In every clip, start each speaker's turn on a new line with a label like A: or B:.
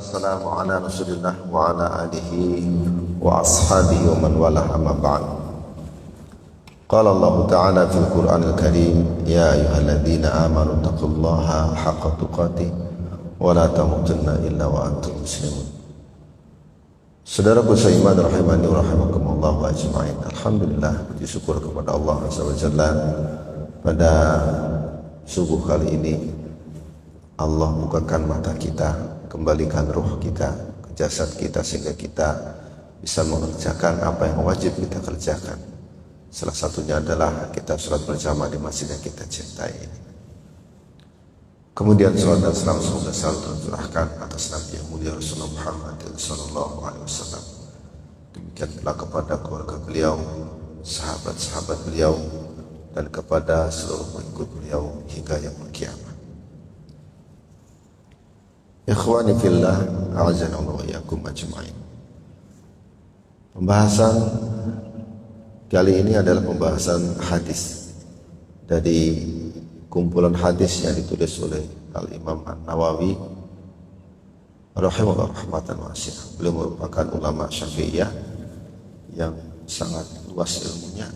A: wassalamu ala rasulillah wa ala alihi wa ashabihi wa man walah amma ba'd. Qala Allah Ta'ala fil Qur'anil Karim, ya ayyuhalladzina amanu taqullaha haqqa tuqatih wa la tamutunna illa wa antum muslimun. Saudaraku seiman rahimani wa rahimakumullah wa ajma'in. Alhamdulillah, puji syukur kepada Allah Azza wa Jalla, pada subuh kali ini Allah bukakan mata kita, kembalikan ruh kita ke jasad kita sehingga kita bisa mengerjakan apa yang wajib kita kerjakan. Salah satunya adalah kita sholat berjamaah di masjid yang kita cintai ini. Kemudian sholat dan salam semoga selalu tercurahkan atas Nabi yang mulia Rasulullah Muhammad sallallahu alaihi wasallam. Demikian pula kepada keluarga beliau, sahabat-sahabat beliau, dan kepada seluruh pengikut beliau hingga yaumul qiyamah. Ikhwani fillah, a'azzana Allah wa iyyakum ajma'in. Pembahasan kali ini adalah pembahasan hadis dari kumpulan hadis yang ditulis oleh Al-Imam An-Nawawi rahimahullah rahmatan wasi'ah. Beliau merupakan ulama Syafi'iyah yang sangat luas ilmunya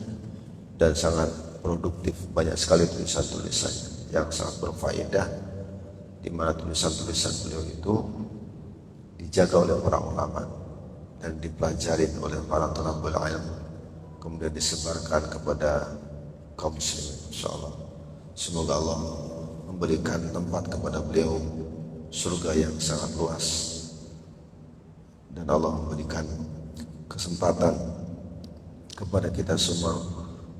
A: dan sangat produktif, banyak sekali tulisan-tulisannya yang sangat berfaedah, di mana tulisan-tulisan beliau itu dijaga oleh para ulama dan dipelajari oleh para thalabul ilm, kemudian disebarkan kepada kaum muslimin. Insyaallah, semoga Allah memberikan tempat kepada beliau surga yang sangat luas, dan Allah memberikan kesempatan kepada kita semua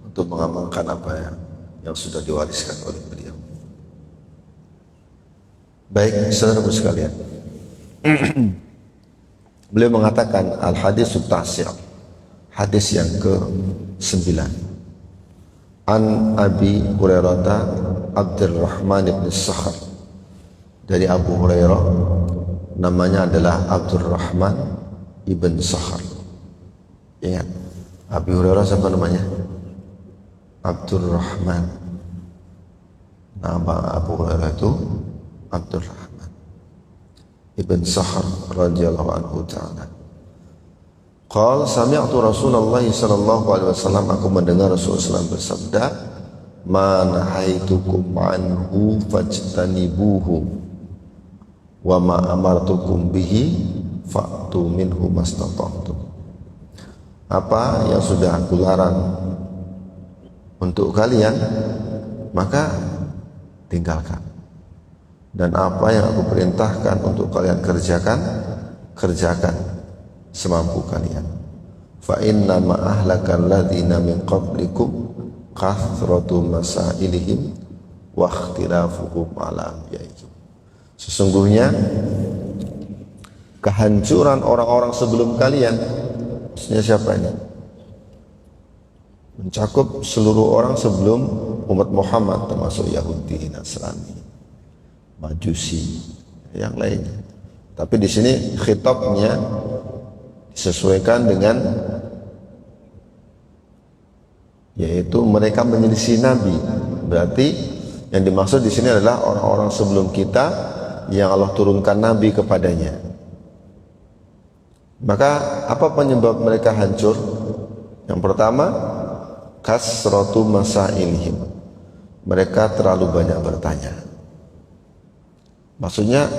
A: untuk mengamalkan apa yang sudah diwariskan oleh beliau. Baik, saudaraku sekalian, beliau mengatakan al-hadis at-tasi', hadis yang ke-9, an Abi Hurairah Abdurrahman ibn Sakhar, dari Abu Hurairah, namanya adalah Abdurrahman ibn Sakhar. Ingat, Abi Hurairah siapa namanya? Abdurrahman. Nama Abu Hurairah itu Abdurrahman ibn Sakhar radhiyallahu anhu ta'ala. Qala sami'tu Rasulullah sallallahu alaihi wasallam, aku mendengar Rasulullah bersabda, ma nahaitukum anhu fajtanibuhu wa ma amartukum bihi fa'tu minhu mastata'tum. Apa yang sudah aku larang untuk kalian, maka tinggalkan, dan apa yang aku perintahkan untuk kalian kerjakan, kerjakan semampu kalian. Fa inna ma ahlakal ladzina min qablikum kathratu masailihim wa ikhtilafuhum ala anbiya'ihim. Sesungguhnya kehancuran orang-orang sebelum kalian, maksudnya siapa ini? Mencakup seluruh orang sebelum umat Muhammad, termasuk Yahudi, Nasrani, Majusi, yang lainnya. Tapi di sini khitabnya disesuaikan dengan, yaitu mereka menyelisih Nabi. Berarti yang dimaksud di sini adalah orang-orang sebelum kita yang Allah turunkan Nabi kepadanya. Maka apa penyebab mereka hancur? Yang pertama, kasratu masailihim, mereka terlalu banyak bertanya. Maksudnya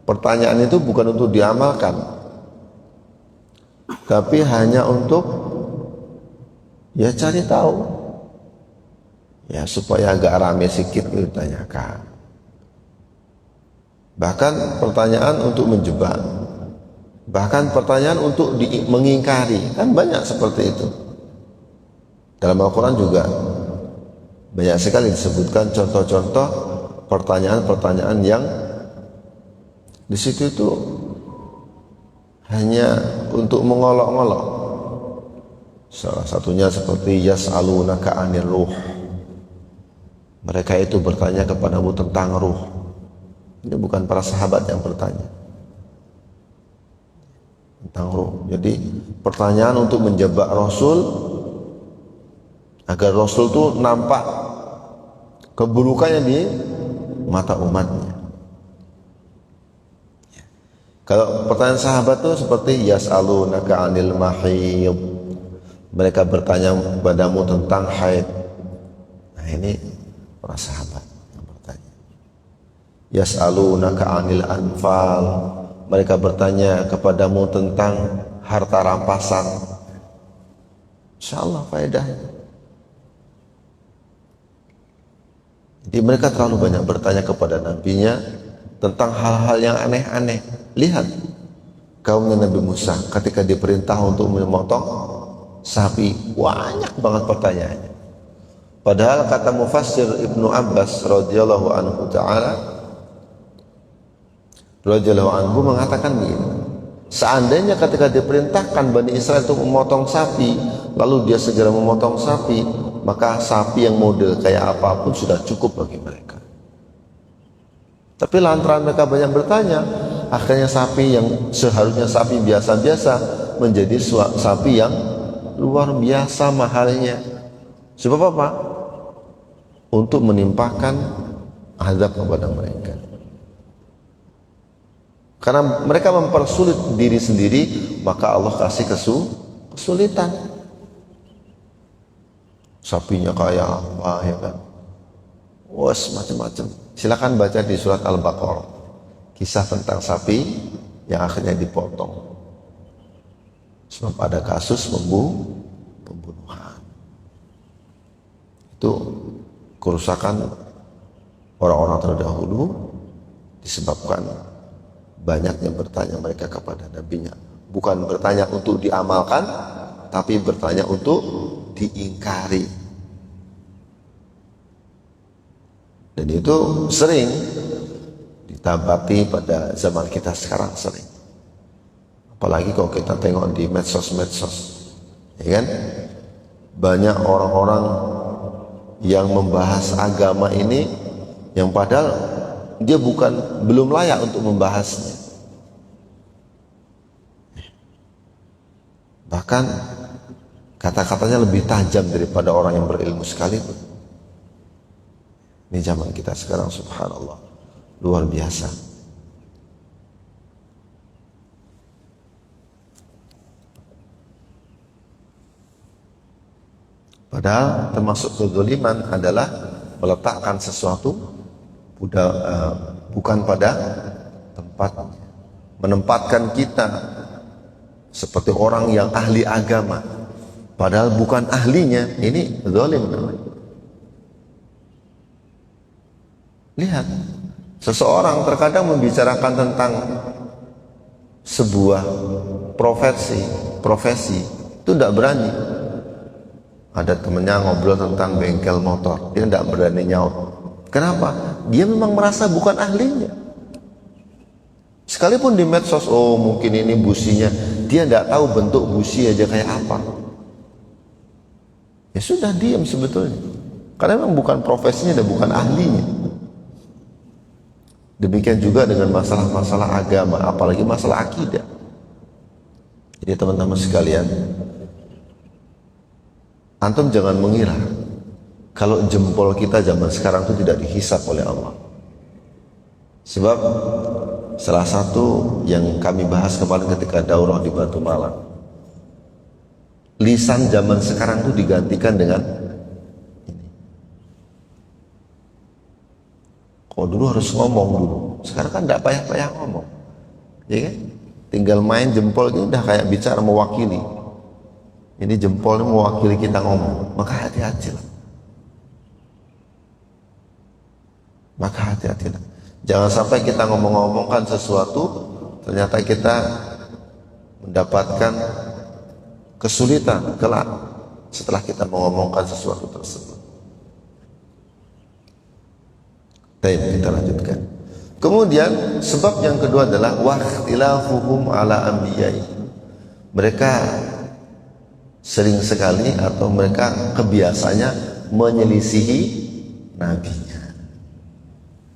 A: pertanyaan itu bukan untuk diamalkan, tapi hanya untuk ya cari tahu, ya supaya agak rame sedikit ditanyakan. Bahkan pertanyaan untuk menjebak, bahkan pertanyaan untuk mengingkari, kan banyak seperti itu. Dalam Al-Quran juga banyak sekali disebutkan contoh-contoh pertanyaan-pertanyaan yang di situ itu hanya untuk mengolok-olok. Salah satunya seperti yas'alunaka 'anir ruh, mereka itu bertanya kepadamu tentang ruh. Ini bukan para sahabat yang bertanya tentang ruh. Jadi pertanyaan untuk menjebak Rasul, agar Rasul itu nampak keburukannya di mata umatnya. Kalau pertanyaan sahabat tuh seperti yas'alunaka 'anil mahid. Mereka bertanya kepadamu tentang haid. Nah, ini para sahabat yang bertanya. Yas'alunaka 'anil anfal. Mereka bertanya kepadamu tentang harta rampasan. Insyaallah faedahnya. Jadi mereka terlalu banyak bertanya kepada nabinya tentang hal-hal yang aneh-aneh. Lihat kaumnya Nabi Musa ketika diperintah untuk memotong sapi, banyak banget pertanyaannya. Padahal kata mufassir Ibnu Abbas radhiyallahu anhu mengatakan begini, seandainya ketika diperintahkan Bani Israel untuk memotong sapi, lalu dia segera memotong sapi, maka sapi yang model kayak apapun sudah cukup bagi mereka. Tapi lantaran mereka banyak bertanya, akhirnya sapi yang seharusnya sapi biasa-biasa menjadi sapi yang luar biasa mahalnya. Sebab apa? Untuk menimpakan azab kepada mereka. Karena mereka mempersulit diri sendiri, maka Allah kasih kesulitan. Sapinya kayak apa ya kan? Was macam-macam. Silakan baca di surat Al-Baqarah. Kisah tentang sapi yang akhirnya dipotong. Sebab ada kasus pembunuhan. Itu kerusakan orang-orang terdahulu disebabkan banyaknya bertanya mereka kepada nabinya. Bukan bertanya untuk diamalkan, tapi bertanya untuk diingkari. Dan itu sering ditambati pada zaman kita sekarang, sering. Apalagi kalau kita tengok di medsos, ya kan? Banyak orang-orang yang membahas agama ini yang padahal dia belum layak untuk membahasnya. Bahkan kata-katanya lebih tajam daripada orang yang berilmu sekalipun. Ini zaman kita sekarang, subhanallah, luar biasa. Padahal termasuk kezaliman adalah meletakkan sesuatu bukan pada tempatnya. Menempatkan kita seperti orang yang ahli agama, padahal bukan ahlinya. Ini zalim namanya. Lihat, seseorang terkadang membicarakan tentang sebuah profesi itu tidak berani. Ada temennya ngobrol tentang bengkel motor, dia tidak berani nyaut. Kenapa? Dia memang merasa bukan ahlinya. Sekalipun di medsos, oh mungkin ini businya, dia tidak tahu bentuk busi aja kayak apa. Ya sudah, diam sebetulnya, karena memang bukan profesinya dan bukan ahlinya. Demikian juga dengan masalah-masalah agama, apalagi masalah akidah. Jadi teman-teman sekalian, antum jangan mengira kalau jempol kita zaman sekarang itu tidak dihisap oleh Allah. Sebab salah satu yang kami bahas kemarin ketika daurah di Batu Malang, lisan zaman sekarang itu digantikan dengan ini. Kok dulu harus ngomong dulu, sekarang kan tidak payah-payah ngomong, ya kan? Tinggal main jempol ini udah kayak bicara mewakili. Ini jempolnya mewakili kita ngomong, maka hati-hatilah. Maka hati-hatilah. Jangan sampai kita ngomong-ngomongkan sesuatu, ternyata kita mendapatkan kesulitan kelak setelah kita mengomongkan sesuatu tersebut. Baik, kita lanjutkan. Kemudian sebab yang kedua adalah waqtilafuhum ala anbiya'i. Mereka sering sekali atau mereka kebiasaannya menyelisihi nabinya.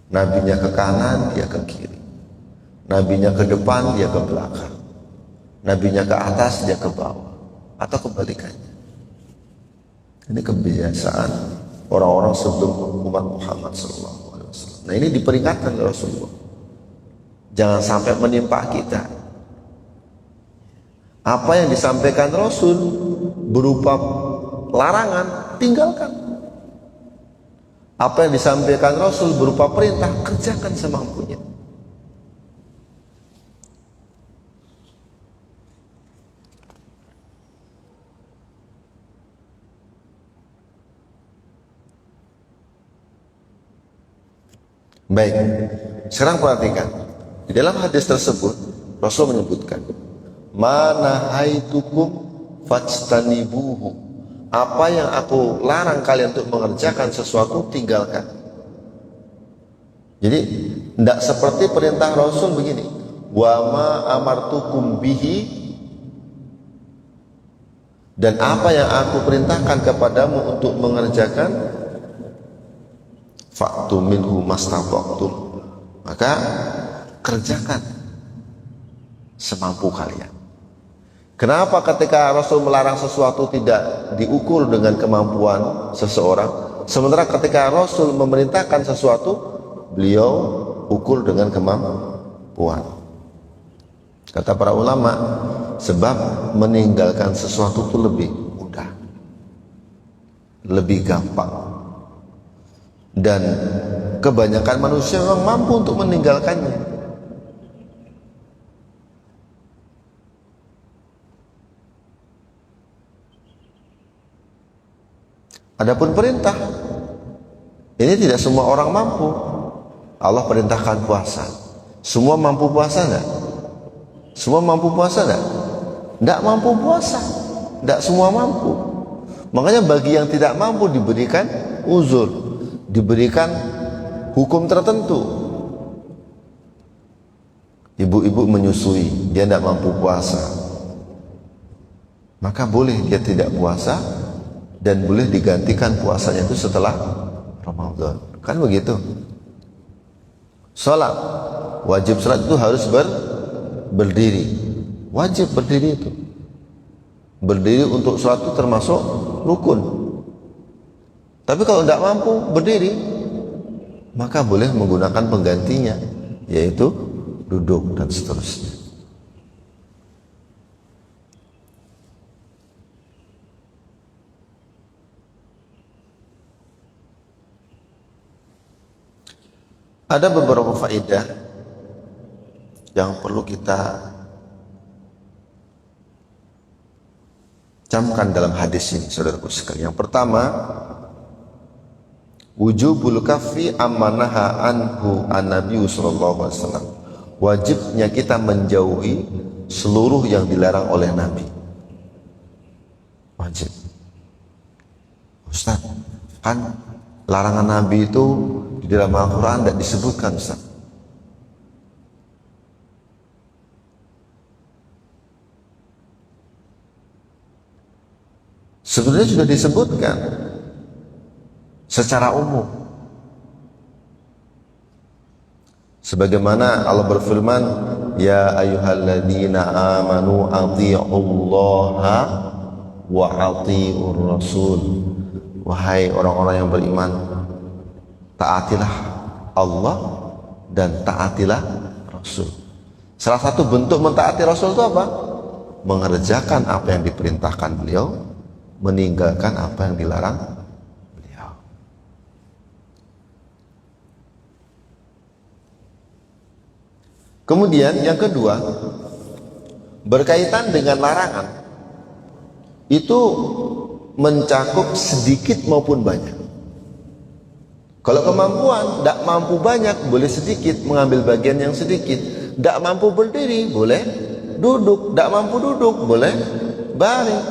A: Nabinya ke kanan, dia ke kiri. Nabinya ke depan, dia ke belakang. Nabinya ke atas, dia ke bawah. Atau kebalikannya. Ini kebiasaan orang-orang sebelum umat Muhammad SAW. Nah, ini diperingatkan oleh Rasulullah. Jangan sampai menimpa kita. Apa yang disampaikan Rasul berupa larangan, tinggalkan. Apa yang disampaikan Rasul berupa perintah, kerjakan semampunya. Baik, sekarang perhatikan. Di dalam hadis tersebut, Rasul menyebutkan, "Mana haitukum fajtanibuhu." Apa yang aku larang kalian untuk mengerjakan sesuatu, tinggalkan. Jadi, tidak seperti perintah Rasul begini, "Wa ma amartukum bihi." Dan apa yang aku perintahkan kepadamu untuk mengerjakan, fa'tu minhu mastata'tum, maka kerjakan semampu kalian. Kenapa ketika Rasul melarang sesuatu tidak diukur dengan kemampuan seseorang, sementara ketika Rasul memerintahkan sesuatu, beliau ukur dengan kemampuan? Kata para ulama, sebab meninggalkan sesuatu itu lebih mudah, lebih gampang. Dan kebanyakan manusia memang mampu untuk meninggalkannya. Adapun perintah, ini tidak semua orang mampu. Allah perintahkan puasa. Semua mampu puasa enggak? Semua mampu puasa enggak? Enggak mampu puasa. Enggak semua mampu. Makanya bagi yang tidak mampu diberikan uzur, diberikan hukum tertentu. Ibu-ibu menyusui, dia tidak mampu puasa, maka boleh dia tidak puasa, dan boleh digantikan puasanya itu setelah Ramadan. Kan begitu. Salat, wajib salat itu harus berdiri. Wajib berdiri itu. Berdiri untuk salat itu termasuk rukun. Tapi kalau tidak mampu berdiri, maka boleh menggunakan penggantinya, yaitu duduk dan seterusnya. Ada beberapa faedah yang perlu kita camkan dalam hadis ini, saudaraku sekalian. Yang pertama, wujubul kaffi ammanaha anhu an-nabi sallallahu alaihi wasallam. Wajibnya kita menjauhi seluruh yang dilarang oleh Nabi. Wajib. Ustaz, kan larangan Nabi itu di dalam Al-Quran tidak disebutkan, Ustaz. Sebenarnya sudah disebutkan secara umum. Sebagaimana Allah berfirman, ya ayyuhalladzina amanu athi'ullaha wa athi'ur rasul. Wahai orang-orang yang beriman, taatilah Allah dan taatilah Rasul. Salah satu bentuk mentaati Rasul itu apa? Mengerjakan apa yang diperintahkan beliau, meninggalkan apa yang dilarang beliau. Kemudian yang kedua, berkaitan dengan larangan, itu mencakup sedikit maupun banyak. Kalau kemampuan, tidak mampu banyak, boleh sedikit mengambil bagian yang sedikit. Tidak mampu berdiri, boleh duduk. Tidak mampu duduk, boleh baring.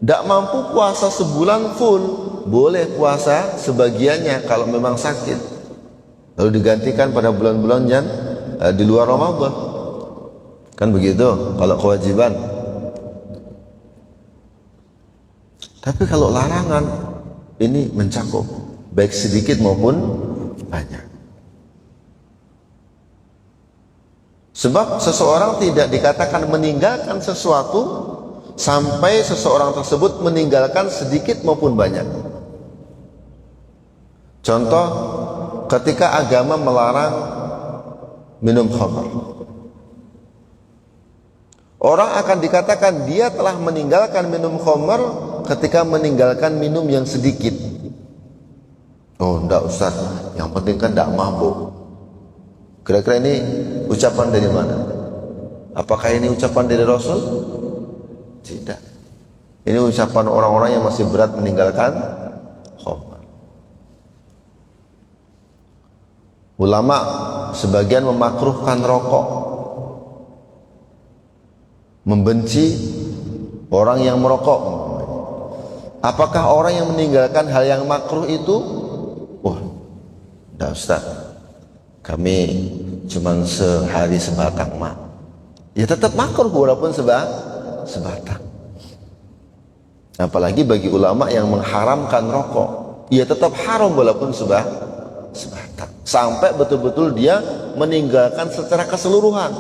A: Tidak mampu puasa sebulan full, boleh puasa sebagiannya kalau memang sakit, lalu digantikan pada bulan-bulan yang di luar Ramadan. Kan begitu kalau kewajiban. Tapi kalau larangan, ini mencakup baik sedikit maupun banyak. Sebab seseorang tidak dikatakan meninggalkan sesuatu sampai seseorang tersebut meninggalkan sedikit maupun banyak. Contoh, ketika agama melarang minum khamar. Orang akan dikatakan dia telah meninggalkan minum khamar ketika meninggalkan minum yang sedikit. Oh enggak Ustaz, yang penting kan enggak mabuk. Kira-kira ini ucapan dari mana? Apakah ini ucapan dari Rasul? Tidak. Ini ucapan orang-orang yang masih berat meninggalkan khamar. Ulama sebagian memakruhkan rokok, membenci orang yang merokok. Apakah orang yang meninggalkan hal yang makruh itu, wah, enggak Ustaz, kami cuman sehari sebatang mak. Ya tetap makruh walaupun sebatang. Apalagi bagi ulama yang mengharamkan rokok, ya tetap haram walaupun sebatang. Sampai betul-betul dia meninggalkan secara keseluruhan.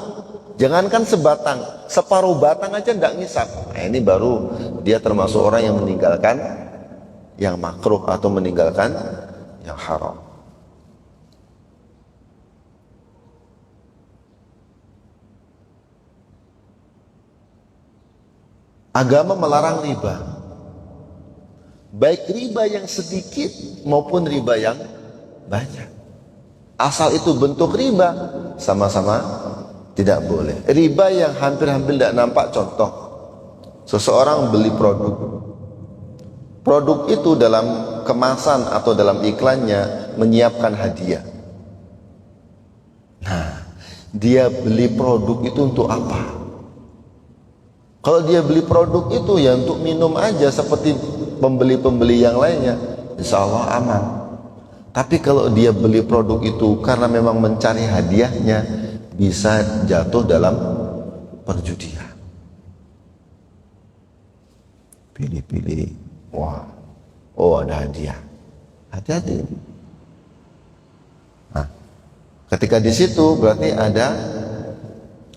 A: Jangankan sebatang, separuh batang aja tidak ngisap. Nah, ini baru dia termasuk orang yang meninggalkan yang makruh atau meninggalkan yang haram. Agama melarang riba, baik riba yang sedikit maupun riba yang banyak. Asal itu bentuk riba, sama-sama tidak boleh. Riba yang hampir-hampir tidak nampak, contoh, seseorang beli produk itu dalam kemasan atau dalam iklannya menyiapkan hadiah. Nah, dia beli produk itu untuk apa? Kalau dia beli produk itu ya untuk minum aja seperti pembeli-pembeli yang lainnya, insya Allah aman. Tapi kalau dia beli produk itu karena memang mencari hadiahnya, bisa jatuh dalam perjudian. Pilih-pilih, wah, oh ada hadiah, hati-hati. Nah, ketika di situ berarti ada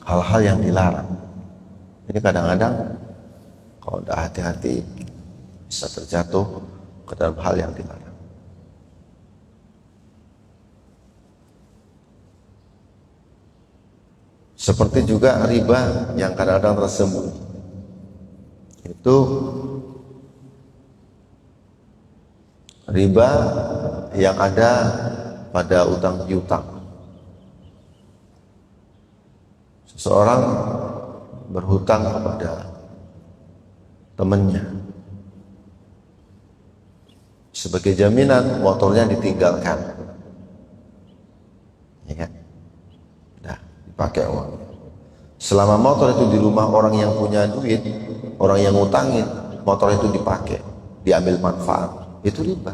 A: hal-hal yang dilarang. Ini kadang-kadang kalau tidak hati-hati bisa terjatuh ke dalam hal yang dilarang. Seperti juga riba yang kadang-kadang tersembunyi. Itu riba yang ada pada utang piutang. Seseorang berhutang kepada temannya, sebagai jaminan motornya ditinggalkan, ya kan? Nah, dipakai uang. Selama motor itu di rumah orang yang punya duit, orang yang ngutangin, motor itu dipakai, diambil manfaat, itu riba.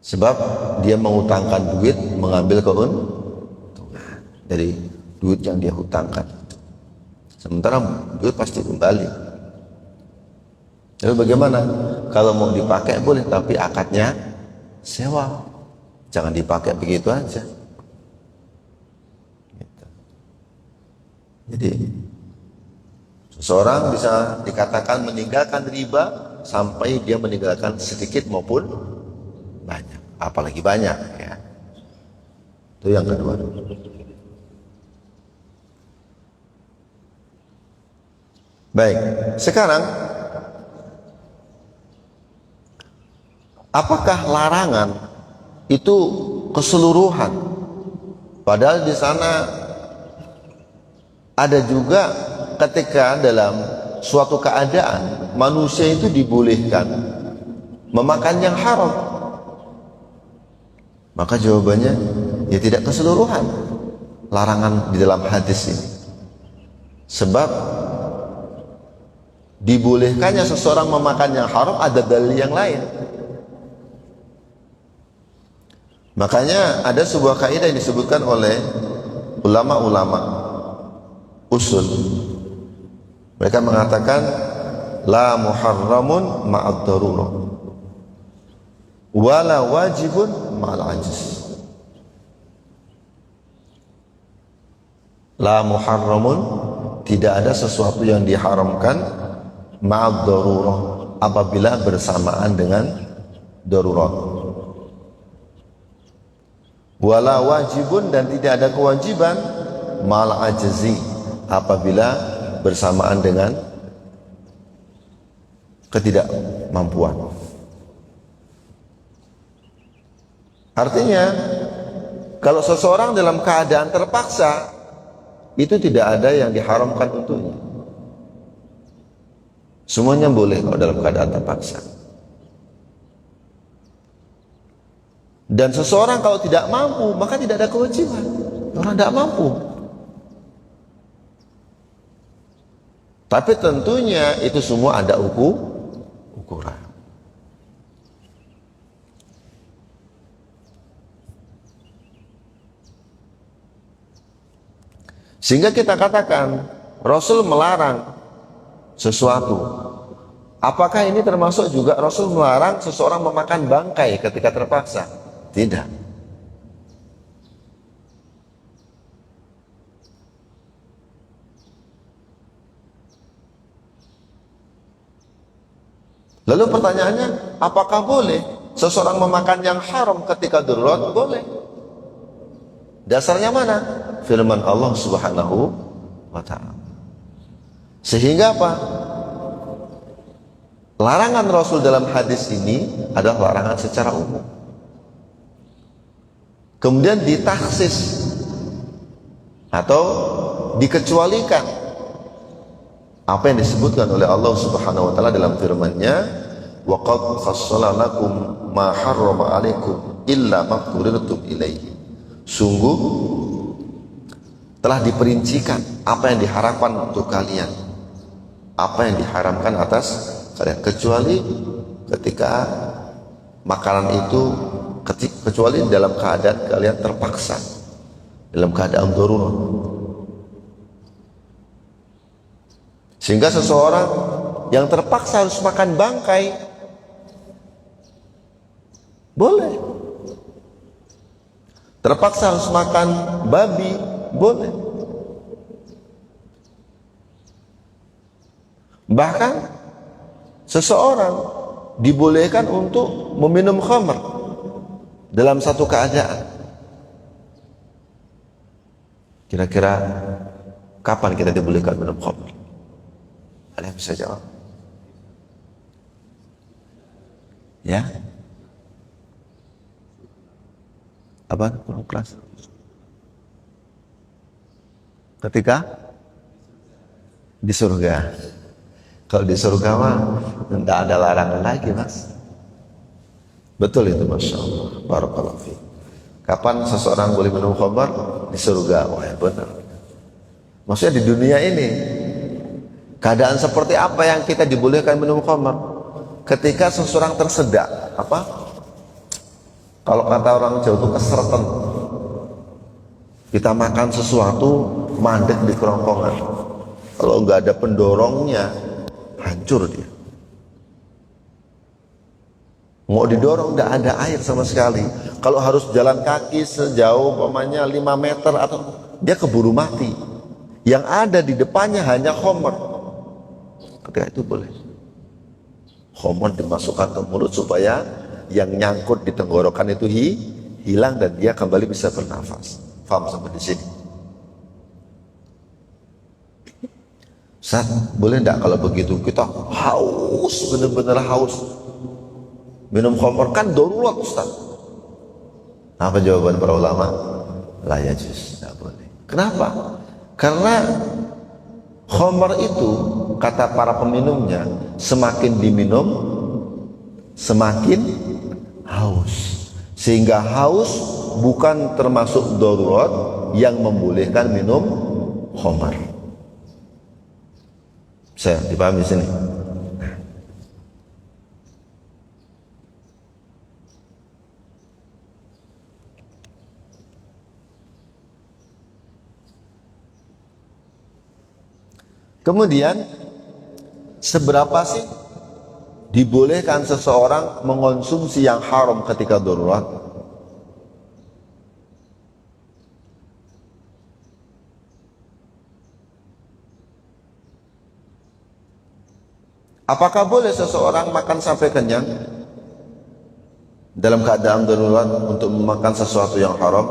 A: Sebab dia mengutangkan duit, mengambil keuntungan dari duit yang dia hutangkan. Sementara duit pasti kembali. Lalu bagaimana? Kalau mau dipakai boleh, tapi akadnya sewa. Jangan dipakai begitu aja. Gitu. Jadi seseorang bisa dikatakan meninggalkan riba sampai dia meninggalkan sedikit maupun banyak, apalagi banyak ya. Itu yang kedua. Baik, sekarang apakah larangan itu keseluruhan? Padahal di sana ada juga ketika dalam suatu keadaan manusia itu dibolehkan memakan yang haram. Maka jawabannya ya tidak keseluruhan larangan di dalam hadis ini. Sebab dibolehkannya seseorang memakan yang haram ada dalil yang lain. Makanya ada sebuah kaidah yang disebutkan oleh ulama-ulama usul. Mereka mengatakan la muharramun ma'ad darurah wala wajibun ma'al ajiz. La muharramun, tidak ada sesuatu yang diharamkan ma'ad darurah, apabila bersamaan dengan darurat. Wala wajibun, dan tidak ada kewajiban, mal ajzi, apabila bersamaan dengan ketidakmampuan. Artinya, kalau seseorang dalam keadaan terpaksa, itu tidak ada yang diharamkan untuknya. Semuanya boleh kalau dalam keadaan terpaksa. Dan seseorang kalau tidak mampu, maka tidak ada kewajiban. Orang tidak mampu. Tapi tentunya itu semua ada ukuran. Sehingga kita katakan Rasul melarang sesuatu. Apakah ini termasuk juga Rasul melarang seseorang memakan bangkai ketika terpaksa? Tidak. Lalu pertanyaannya, apakah boleh seseorang memakan yang haram ketika darurat? Boleh. Dasarnya mana? Firman Allah Subhanahu wa ta'ala. Sehingga apa? Larangan Rasul dalam hadis ini adalah larangan secara umum. Kemudian ditaksis atau dikecualikan apa yang disebutkan oleh Allah Subhanahu wa ta'ala dalam firman-Nya, wa qad fassala lakum ma harrama 'alaikum illa ma turirtum ilaihi. Sungguh telah diperincikan apa yang diharapkan untuk kalian, apa yang diharamkan atas kalian, kecuali ketika makanan itu, kecuali dalam keadaan kalian terpaksa, dalam keadaan darurat. Sehingga seseorang yang terpaksa harus makan bangkai boleh, terpaksa harus makan babi boleh. Bahkan seseorang dibolehkan untuk meminum khamr dalam satu keadaan. Kira-kira kapan kita dibolehkan minum khamr? Ada yang bisa jawab? Ya? Apa? Kurang kelas. Ketika di surga. Kalau di surga mah tidak ada larangan lagi, Mas. Betul itu, Masya Allah. Barakallahu fiik. Kapan seseorang boleh minum khamr? Di surga. Wah, ya benar. Maksudnya di dunia ini keadaan seperti apa yang kita dibolehkan minum khamr? Ketika seseorang tersedak, apa? Kalau kata orang Jawa itu kesereten. Kita makan sesuatu mandek di kerongkongan. Kalau nggak ada pendorongnya, hancur dia. Mau didorong nggak ada air sama sekali. Kalau harus jalan kaki sejauh umpamanya 5 meter atau dia keburu mati. Yang ada di depannya hanya khamr. Ketika itu boleh. Khamr dimasukkan ke mulut supaya yang nyangkut di tenggorokan itu hilang dan dia kembali bisa bernafas. Faham sampai di sini? Ustaz, boleh enggak kalau begitu kita haus, benar-benar haus, minum khamr? Kan darurat, Ustaz. Apa jawaban para ulama? La yajuz, enggak boleh. Kenapa? Karena khamr itu kata para peminumnya, semakin diminum semakin haus, sehingga haus bukan termasuk darurat yang membolehkan minum khamr. Saya dipahami sini. Kemudian seberapa sih dibolehkan seseorang mengonsumsi yang haram ketika darurat? Apakah boleh seseorang makan sampai kenyang dalam keadaan darurat untuk memakan sesuatu yang haram,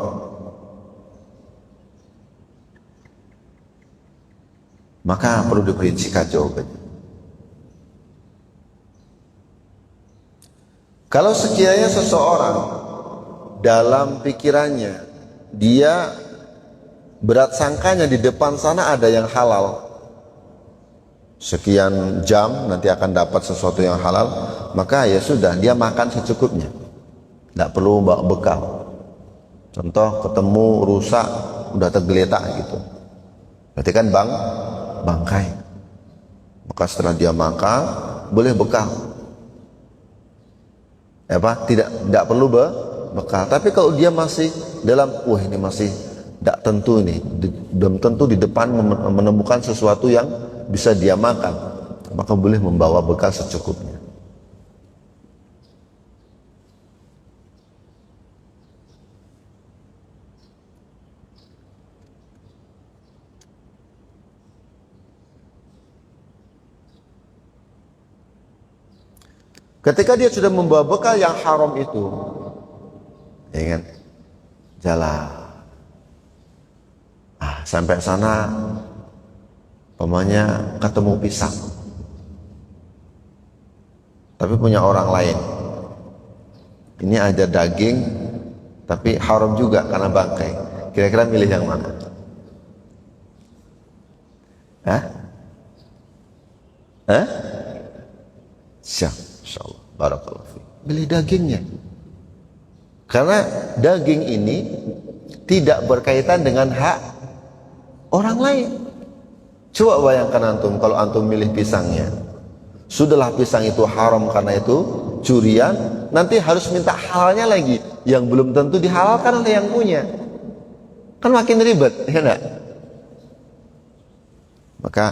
A: maka perlu diperincikan jawabannya. Kalau sekiranya seseorang dalam pikirannya dia berat sangkanya di depan sana ada yang halal, sekian jam nanti akan dapat sesuatu yang halal, maka ya sudah, dia makan secukupnya, tidak perlu bawa bekal. Contoh ketemu rusak udah tergeletak gitu, berarti kan bangkai, maka setelah dia makan boleh bekal, tidak perlu bekal. Tapi kalau dia masih dalam ini masih tidak tentu, ini belum tentu di depan menemukan sesuatu yang bisa dia makan, maka boleh membawa bekal secukupnya. Ketika dia sudah membawa bekal yang haram itu, ya kan, jalan, sampai sana, pemanya ketemu pisang, tapi punya orang lain. Ini ada daging, tapi haram juga karena bangkai. Kira-kira milih yang mana? Siap. Insyaallah, barakallahu fiik. Beli dagingnya. Karena daging ini tidak berkaitan dengan hak orang lain. Coba bayangkan antum kalau antum milih pisangnya. Sudahlah pisang itu haram karena itu curian, nanti harus minta halalnya lagi yang belum tentu dihalalkan oleh yang punya. Kan makin ribet, ya enggak? Maka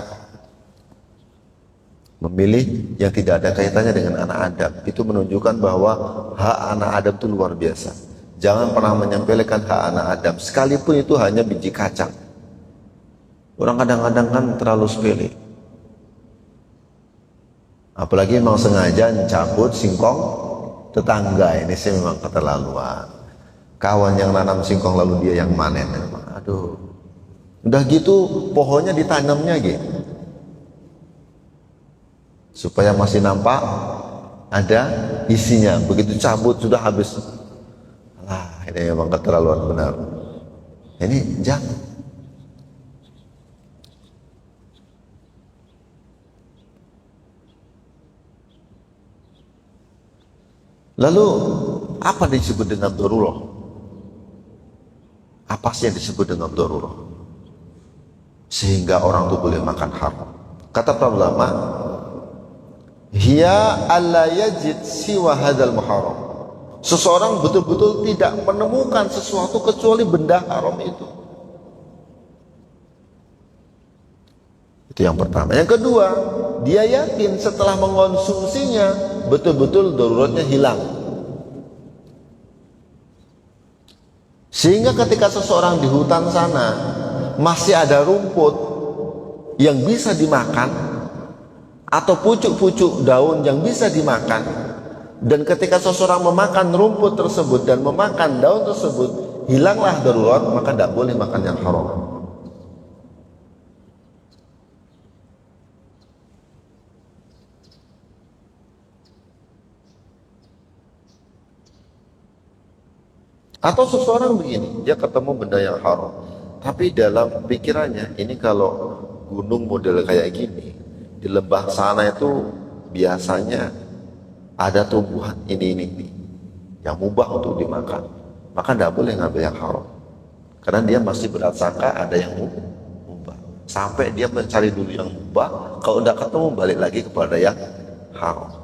A: memilih yang tidak ada kaitannya dengan anak Adam itu menunjukkan bahwa hak anak Adam itu luar biasa. Jangan pernah menyepelekan hak anak Adam, sekalipun itu hanya biji kacang. Orang kadang-kadang kan terlalu sepele, apalagi memang sengaja cabut singkong tetangga. Ini sih memang keterlaluan. Kawan yang nanam singkong lalu dia yang manen, aduh, udah gitu pohonnya ditanamnya gitu supaya masih nampak ada isinya. Begitu cabut sudah habis. Ini memang keterlaluan benar. Ini jangan. Lalu apa disebut dengan darurah? Apa sih yang disebut dengan darurah sehingga orang itu boleh makan haram? Kata para ulama, hiya alla yajid siwa hadzal muharram. Seseorang betul-betul tidak menemukan sesuatu kecuali benda haram itu. Itu yang pertama. Yang kedua, dia yakin setelah mengonsumsinya betul-betul daruratnya hilang. Sehingga ketika seseorang di hutan sana masih ada rumput yang bisa dimakan atau pucuk-pucuk daun yang bisa dimakan, dan ketika seseorang memakan rumput tersebut dan memakan daun tersebut, hilanglah darurat, maka tidak boleh makan yang haram. Atau seseorang begini, dia ketemu benda yang haram, tapi dalam pikirannya, ini kalau gunung model kayak gini, di lembah sana itu biasanya ada tumbuhan ini yang mubah untuk dimakan, maka tidak boleh ngambil yang haram, karena dia masih berat sangka ada yang mubah. Sampai dia mencari dulu yang mubah, kalau tidak ketemu balik lagi kepada yang haram.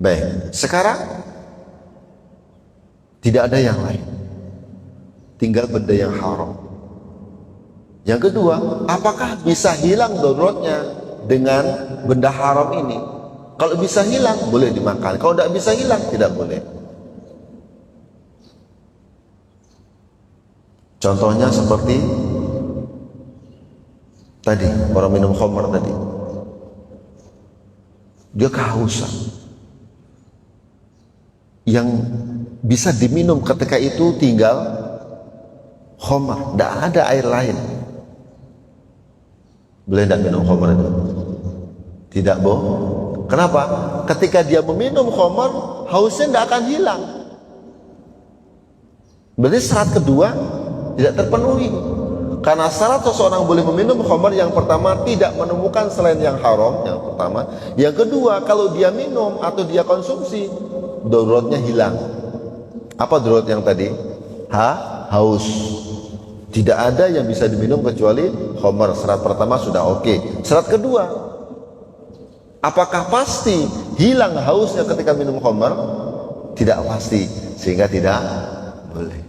A: Baik, sekarang tidak ada yang lain, tinggal benda yang haram. Yang kedua, apakah bisa hilang daruratnya dengan benda haram ini? Kalau bisa hilang, boleh dimakan. Kalau tidak bisa hilang, tidak boleh. Contohnya seperti tadi, orang minum khamr tadi. Dia kehausan. Yang bisa diminum ketika itu tinggal khamr, tidak ada air lain. Boleh tidak minum khamr itu? Tidak boleh. Kenapa? Ketika dia meminum khamr, hausnya tidak akan hilang. Berarti syarat kedua tidak terpenuhi. Karena syarat seseorang boleh meminum khamr, yang pertama tidak menemukan selain yang haram, yang pertama. Yang kedua, kalau dia minum atau dia konsumsi, daruratnya hilang. Apa darurat yang tadi? Haus. Tidak ada yang bisa diminum kecuali khamr. Syarat pertama sudah oke. Syarat kedua, apakah pasti hilang hausnya ketika minum khamr? Tidak pasti, sehingga tidak boleh.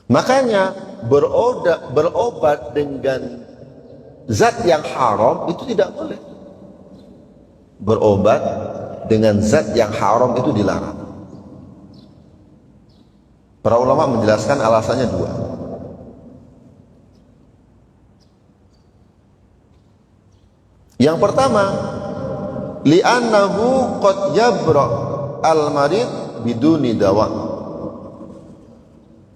A: Makanya berobat dengan zat yang haram itu tidak boleh. Berobat dengan zat yang haram itu dilarang. Para ulama menjelaskan alasannya dua. Yang pertama, li'annahu qad yabra al-marid biduni dawa.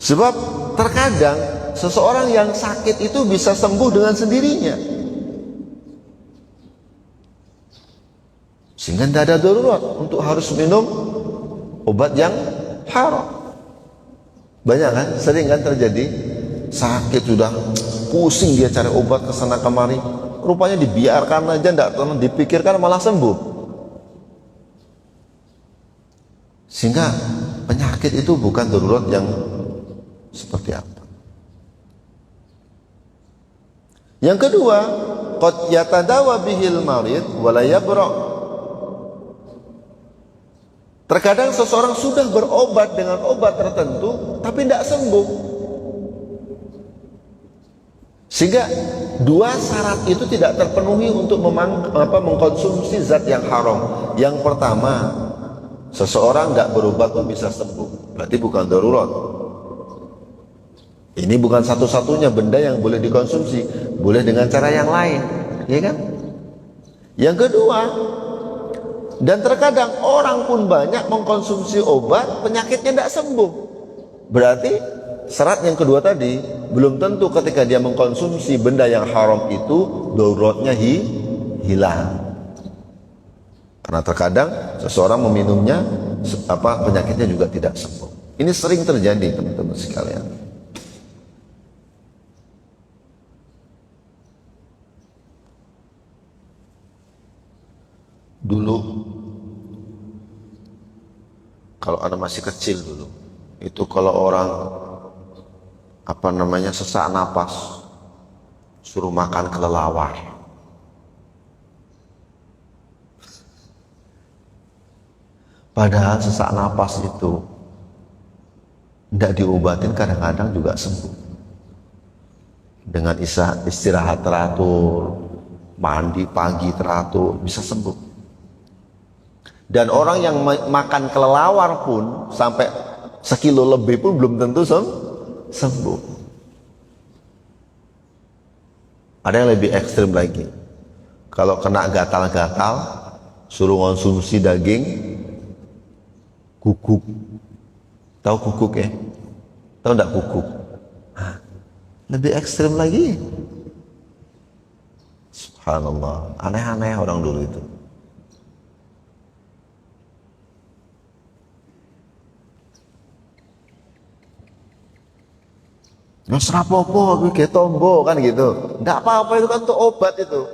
A: Sebab terkadang seseorang yang sakit itu bisa sembuh dengan sendirinya, sehingga tidak ada darurat untuk harus minum obat yang haram. Banyak kan, sering kan terjadi, sakit sudah pusing dia cari obat kesana kemari, rupanya dibiarkan aja, tidak pernah dipikirkan, malah sembuh. Sehingga penyakit itu bukan darurat yang seperti apa. Yang kedua, qad yatadawa bihil marid wa la yabra. Terkadang seseorang sudah berobat dengan obat tertentu tapi tidak sembuh. Sehingga dua syarat itu tidak terpenuhi untuk mengkonsumsi zat yang haram. Yang pertama, seseorang tidak berobat pun bisa sembuh, berarti bukan darurat. Ini bukan satu-satunya benda yang boleh dikonsumsi, boleh dengan cara yang lain, ya kan? Yang kedua, dan terkadang orang pun banyak mengkonsumsi obat, penyakitnya tidak sembuh. Berarti syarat yang kedua tadi belum tentu ketika dia mengkonsumsi benda yang haram itu daruratnya hilang. Karena terkadang seseorang meminumnya, penyakitnya juga tidak sembuh. Ini sering terjadi, teman-teman sekalian. Dulu, kalau anak masih kecil dulu, itu kalau orang sesak napas, suruh makan kelelawar. Padahal sesak napas itu tidak diobatin, kadang-kadang juga sembuh. Dengan istirahat teratur, mandi pagi teratur, bisa sembuh. Dan orang yang makan kelelawar pun sampai sekilo lebih pun belum tentu sembuh. Ada yang lebih ekstrim lagi. Kalau kena gatal-gatal, suruh konsumsi daging guguk. Tahu guguk ya? Tahu enggak guguk? Lebih ekstrim lagi. Subhanallah, aneh-aneh orang dulu itu. Nggak serapopo, gue tombo kan gitu. Nggak apa-apa, itu kan untuk obat itu.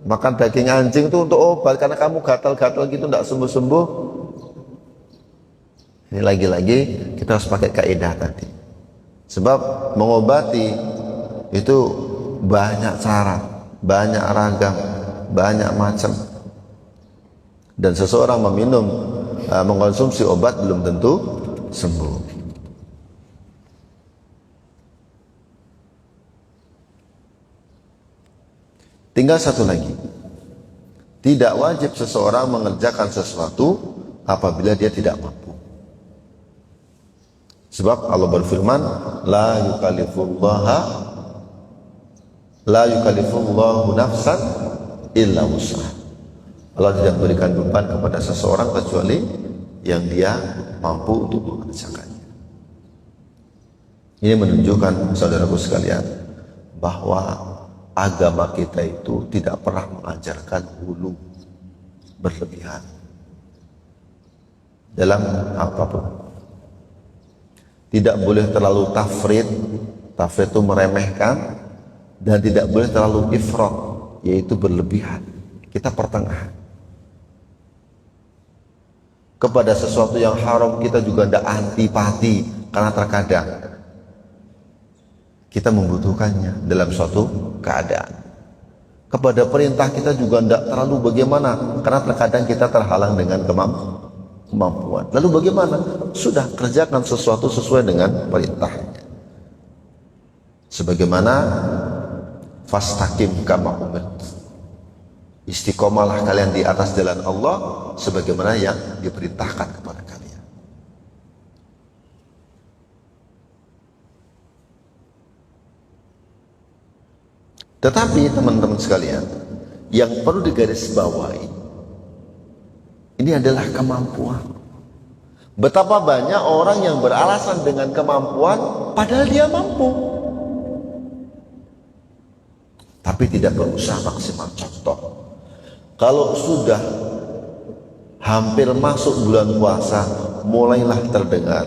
A: Makan daging anjing itu untuk obat, karena kamu gatal-gatal gitu nggak sembuh-sembuh. Ini lagi-lagi kita harus pakai kaidah tadi. Sebab mengobati itu banyak cara, banyak ragam, banyak macam. Dan seseorang mengkonsumsi obat belum tentu sembuh. Tinggal satu lagi. Tidak wajib seseorang mengerjakan sesuatu apabila dia tidak mampu. Sebab Allah berfirman, la yukallifullahu nafsan illa wus'aha. Allah tidak berikan beban kepada seseorang kecuali yang dia mampu untuk mengerjakannya. Ini menunjukkan, saudaraku sekalian, bahwa agama kita itu tidak pernah mengajarkan hulu berlebihan dalam apapun. Tidak boleh terlalu tafrid itu meremehkan, dan tidak boleh terlalu ifrat, yaitu berlebihan. Kita pertengahan. Kepada sesuatu yang haram kita juga tidak antipati, karena terkadang kita membutuhkannya dalam suatu keadaan. Kepada perintah kita juga tidak terlalu bagaimana, karena terkadang kita terhalang dengan kemampuan. Lalu bagaimana? Sudah kerjakan sesuatu sesuai dengan perintahnya. Sebagaimana fastaqim kama umirt, istiqomalah kalian di atas jalan Allah sebagaimana yang diperintahkan kepada kalian. Tetapi teman-teman sekalian, yang perlu digarisbawahi ini adalah kemampuan. Betapa banyak orang yang beralasan dengan kemampuan padahal dia mampu, tapi tidak berusaha maksimal. Contoh, kalau sudah hampir masuk bulan puasa, mulailah terdengar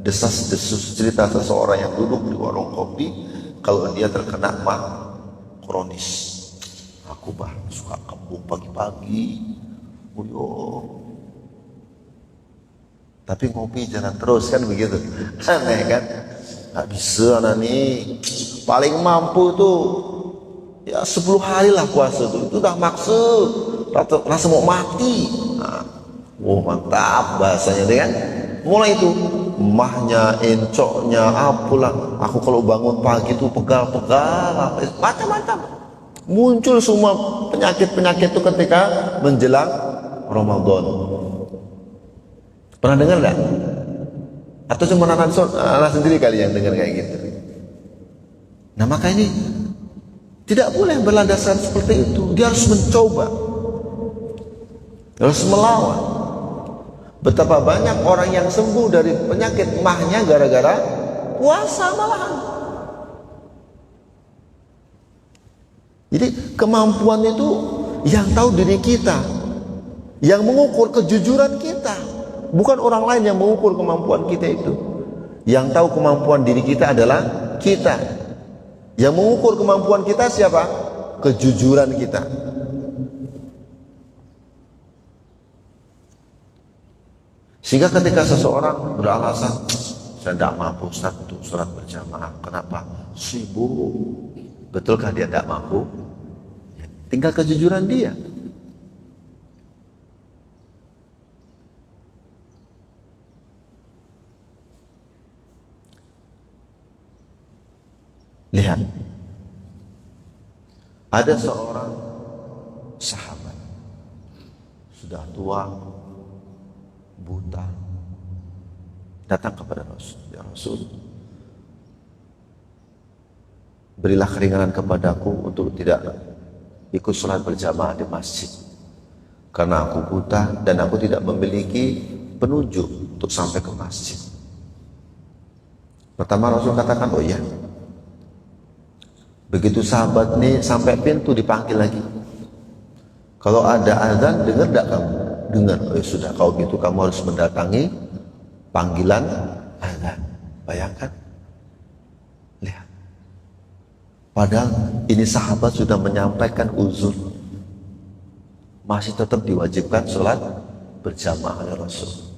A: desas-desus cerita seseorang yang duduk di warung kopi kalau dia terkena mah kronis. Aku suka kembung pagi-pagi, tapi ngopi jangan terus, kan begitu. Aneh kan? Gak bisa anak nih. Paling mampu tuh ya 10 hari lah puasa tuh. Itu udah maksud rasa mau mati. Nah, mantap bahasanya deh kan. Mulai itu mahnya, encoknya, apalah. Aku kalau bangun pagi tuh pegal-pegal, macam-macam. Muncul semua penyakit-penyakit itu ketika menjelang Ramadan. Pernah dengar enggak? Atau cuma anak sendiri kali yang dengar kayak gitu? Nah, maka ini tidak boleh berlandaskan seperti itu. Dia harus mencoba, harus melawan. Betapa banyak orang yang sembuh dari penyakit mahnya gara-gara puasa malahan. Jadi kemampuan itu yang tahu diri kita, yang mengukur kejujuran kita, bukan orang lain yang mengukur kemampuan kita itu. Yang tahu kemampuan diri kita adalah kita. Yang mengukur kemampuan kita siapa? Kejujuran kita. Sehingga ketika seseorang beralasan, saya tidak mampu Ustaz untuk sholat berjamaah. Kenapa? Sibuk. Betulkah dia tidak mampu? Tinggal kejujuran dia. Lihat, ada seorang sahabat sudah tua, buta, datang kepada Rasul. Ya Rasul, berilah keringanan kepadaku untuk tidak ikut sholat berjamaah di masjid, karena aku buta dan aku tidak memiliki penunjuk untuk sampai ke masjid. Pertama Rasul katakan, oh iya. Begitu sahabat nih sampai pintu dipanggil lagi. Kalau ada azan, dengar tidak kamu? Dengar. Oh ya sudah, kalau gitu kamu harus mendatangi panggilan azan. Bayangkan. Lihat. Padahal ini sahabat sudah menyampaikan uzur, masih tetap diwajibkan sholat berjamaah oleh Rasul.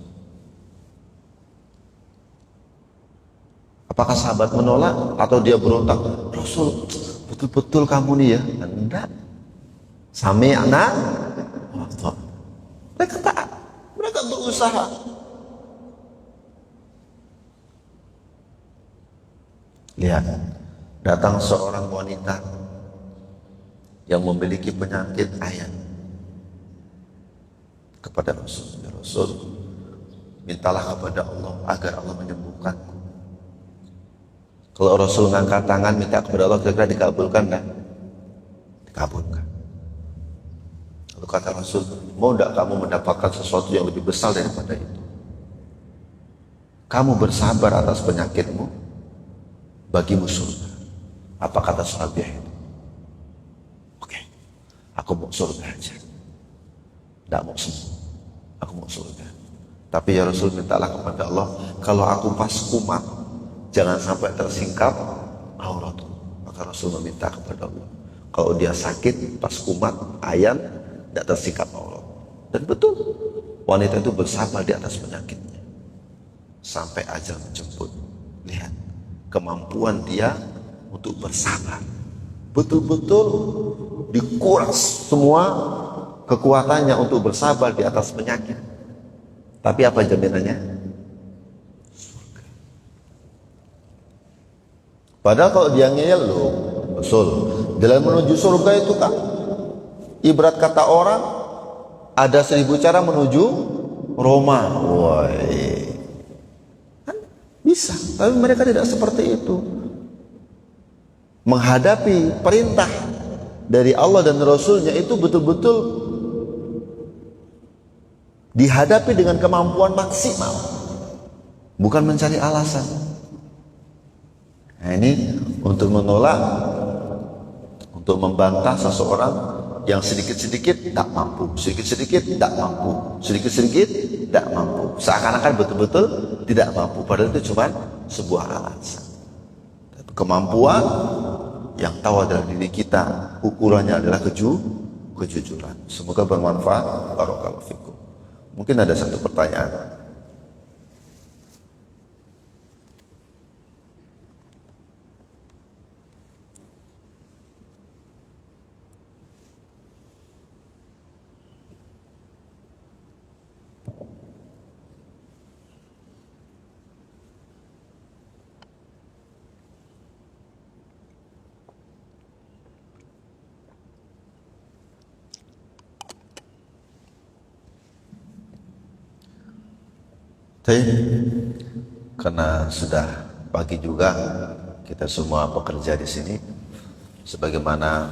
A: Apakah sahabat menolak atau dia berontak? Rasul, betul-betul kamu nih ya? Enggak. Sami anak. Mereka taat. Mereka berusaha. Lihat, datang seorang wanita yang memiliki penyakit ayan kepada Rasul. Ya Rasul, mintalah kepada Allah agar Allah menyembuhkanku. Kalau Rasul ngangkat tangan minta kepada Allah, kira-kira dikabulkan nggak? Dikabulkan. Lalu kata Rasul, mau tidak kamu mendapatkan sesuatu yang lebih besar daripada itu? Kamu bersabar atas penyakitmu, bagimu surga. Apa kata sahabat itu? Oke, aku mau surga aja. Tidak mau sembuh, aku mau surga. Tapi ya Rasul, mintalah kepada Allah, kalau aku pas kumat, jangan sampai tersingkap auratku. Maka Rasul meminta kepada Allah, kalau dia sakit pas kumat, ayan, tidak tersingkap aurat. Dan betul, wanita itu bersabar di atas penyakitnya sampai ajal menjemput. Lihat kemampuan dia untuk bersabar, betul-betul dikuras semua kekuatannya untuk bersabar di atas penyakit. Tapi apa jaminannya? Surga. Padahal kalau dia ngeyel loh, betul, jalan menuju surga itu kan ibarat kata orang ada 1000 cara menuju Roma. Woi, kan bisa, tapi mereka tidak seperti itu. Menghadapi perintah dari Allah dan Rasulnya itu betul-betul dihadapi dengan kemampuan maksimal, bukan mencari alasan. Nah, ini untuk menolak, untuk membantah seseorang yang sedikit-sedikit tak mampu, sedikit-sedikit tak mampu, sedikit-sedikit tak mampu, seakan-akan betul-betul tidak mampu, padahal itu cuma sebuah alasan. Kemampuan yang tahu adalah diri kita, ukurannya adalah kejujuran. Semoga bermanfaat. Barakallahu fikum. Mungkin ada satu pertanyaan. Karena sudah pagi juga, kita semua bekerja di sini. Sebagaimana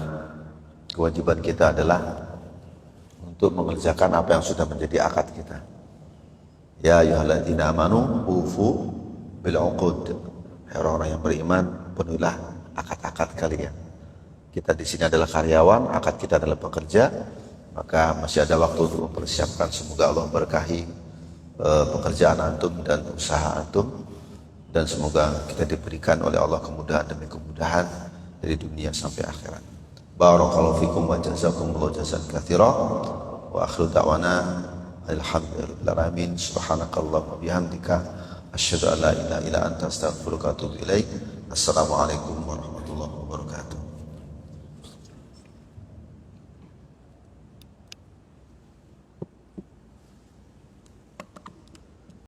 A: kewajiban kita adalah untuk mengerjakan apa yang sudah menjadi akad kita. Ya ayyuhalladzina amanu ufu bil uqud. Hai orang-orang yang beriman, penuhilah akad-akad kalian. Kita di sini adalah karyawan, akad kita adalah pekerja, maka masih ada waktu untuk mempersiapkan. Semoga Allah berkahi pekerjaan antum dan usaha antum, dan semoga kita diberikan oleh Allah kemudahan demi kemudahan dari dunia sampai akhirat. Barakallahu fikum wa jazakumullahu jazaan katsira wa akhiru da'wana alhamdulillahi alamin. Subhanakallahumma bihamdika asyhadu an la ilaha illa anta astaghfiruka wa atubu ilaik. Assalamualaikum warahmatullahi wabarakatuh.